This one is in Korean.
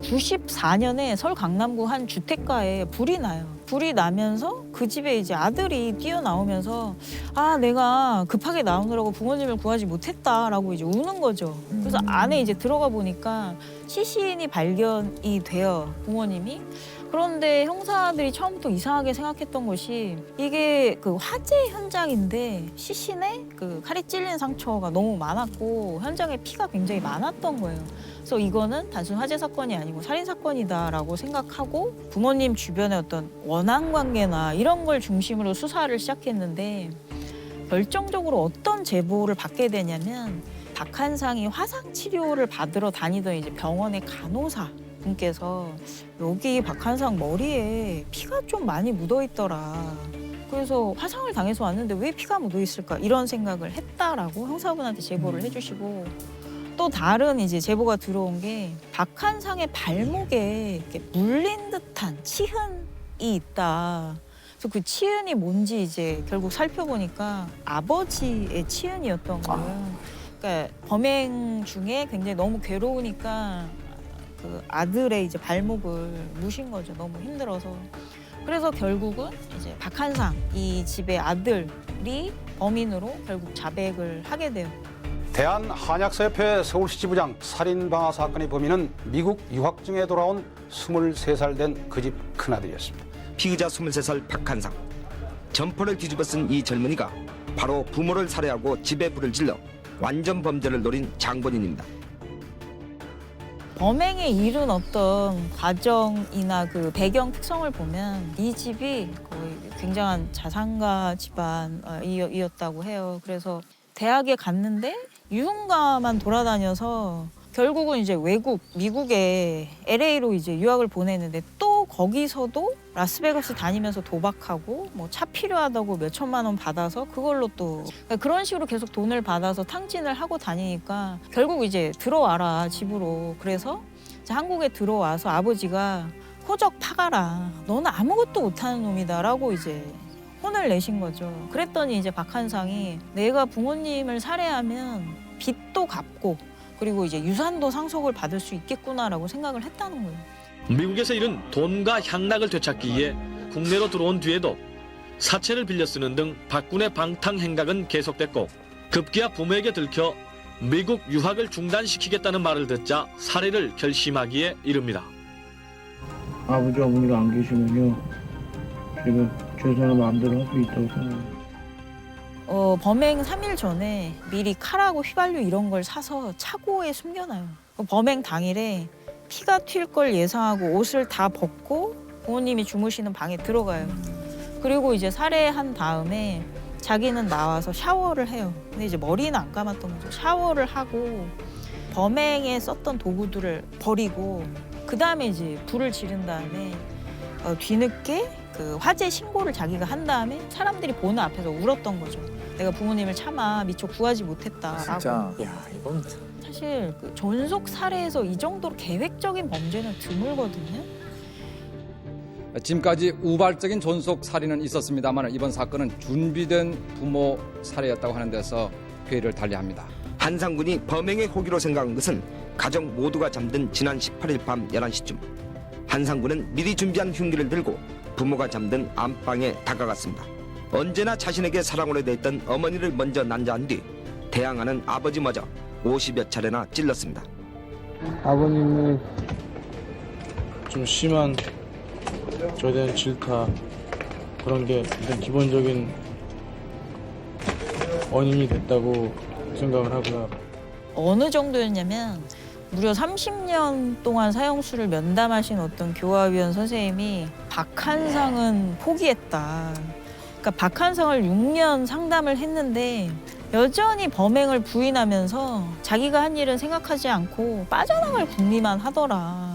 94년에 서울 강남구 한 주택가에 불이 나요. 불이 나면서 그 집에 이제 아들이 뛰어나오면서 아, 내가 급하게 나오느라고 부모님을 구하지 못했다라고 이제 우는 거죠. 그래서 안에 이제 들어가 보니까 시신이 발견이 돼요, 부모님이. 그런데 형사들이 처음부터 이상하게 생각했던 것이 이게 그 화재 현장인데 시신에 그 칼이 찔린 상처가 너무 많았고 현장에 피가 굉장히 많았던 거예요. 그래서 이거는 단순 화재 사건이 아니고 살인 사건이다라고 생각하고 부모님 주변의 어떤 원한 관계나 이런 걸 중심으로 수사를 시작했는데 결정적으로 어떤 제보를 받게 되냐면 박한상이 화상 치료를 받으러 다니던 이제 병원의 간호사 분께서 여기 박한상 머리에 피가 좀 많이 묻어 있더라. 그래서 화상을 당해서 왔는데 왜 피가 묻어 있을까 이런 생각을 했다라고 형사분한테 제보를 해주시고 또 다른 이제 제보가 들어온 게 박한상의 발목에 이렇게 물린 듯한 치흔이 있다. 그래서 그 치흔이 뭔지 이제 결국 살펴보니까 아버지의 치흔이었던 거예요. 그러니까 범행 중에 굉장히 너무 괴로우니까 그 아들의 이제 발목을 무신 거죠. 너무 힘들어서. 그래서 결국은 이제 박한상 이 집의 아들이 범인으로 결국 자백을 하게 돼요. 대한한약사협회 서울시 지부장 살인방화 사건의 범인은 미국 유학 중에 돌아온 23살 된 그 집 큰아들이었습니다. 피의자 23살 박한상. 점퍼를 뒤집어 쓴 이 젊은이가 바로 부모를 살해하고 집에 불을 질러 완전 범죄를 노린 장본인입니다. 범행에 이른 어떤 과정이나 그 배경 특성을 보면 이 집이 거의 굉장한 자산가 집안이었다고 해요. 그래서 대학에 갔는데 유흥가만 돌아다녀서 결국은 이제 외국, 미국에 LA로 이제 유학을 보내는데 또 거기서도 라스베가스 다니면서 도박하고 뭐 차 필요하다고 몇 천만 원 받아서 그걸로 또 그러니까 그런 식으로 계속 돈을 받아서 탕진을 하고 다니니까 결국 이제 들어와라 집으로. 그래서 이제 한국에 들어와서 아버지가 호적 파가라. 너는 아무것도 못하는 놈이다라고 이제 혼을 내신 거죠. 그랬더니 이제 박한상이 내가 부모님을 살해하면 빚도 갚고 그리고 이제 유산도 상속을 받을 수 있겠구나라고 생각을 했다는 거예요. 미국에서 이른 돈과 향락을 되찾기 위해 국내로 들어온 뒤에도 사채를 빌려 쓰는 등 박군의 방탕 행각은 계속됐고 급기야 부모에게 들켜 미국 유학을 중단시키겠다는 말을 듣자 살해를 결심하기에 이릅니다. 아버지 어머니가 안 계시면요 제가 최선을 마음대로 할 수 있다고 생각해요. 범행 3일 전에 미리 칼하고 휘발유 이런 걸 사서 차고에 숨겨놔요. 범행 당일에 피가 튈 걸 예상하고 옷을 다 벗고 부모님이 주무시는 방에 들어가요. 그리고 이제 살해한 다음에 자기는 나와서 샤워를 해요. 근데 이제 머리는 안 감았던 거죠. 샤워를 하고 범행에 썼던 도구들을 버리고 그 다음에 이제 불을 지른 다음에 뒤늦게 그 화재 신고를 자기가 한 다음에 사람들이 보는 앞에서 울었던 거죠. 내가 부모님을 차마 미처 구하지 못했다라고. 진짜. 야, 이건 사실 그 존속 살해에서 이 정도로 계획적인 범죄는 드물거든요. 지금까지 우발적인 존속 살인은 있었습니다만 이번 사건은 준비된 부모 살해였다고 하는 데서 회의를 달리합니다. 한상군이 범행의 호기로 생각한 것은 가족 모두가 잠든 지난 18일 밤 11시쯤 한상군은 미리 준비한 흉기를 들고 부모가 잠든 안방에 다가갔습니다. 언제나 자신에게 사랑으로 대했던 어머니를 먼저 난자한 뒤 대항하는 아버지마저 50여 차례나 찔렀습니다. 아버님은 좀 심한 저에 대한 질타 그런 게 일단 기본적인 원인이 됐다고 생각을 하고요. 어느 정도였냐면 무려 30년 동안 사형수를 면담하신 어떤 교화위원 선생님이 박한상은 포기했다. 그러니까 박한상을 6년 상담을 했는데 여전히 범행을 부인하면서 자기가 한 일은 생각하지 않고 빠져나갈 궁리만 하더라.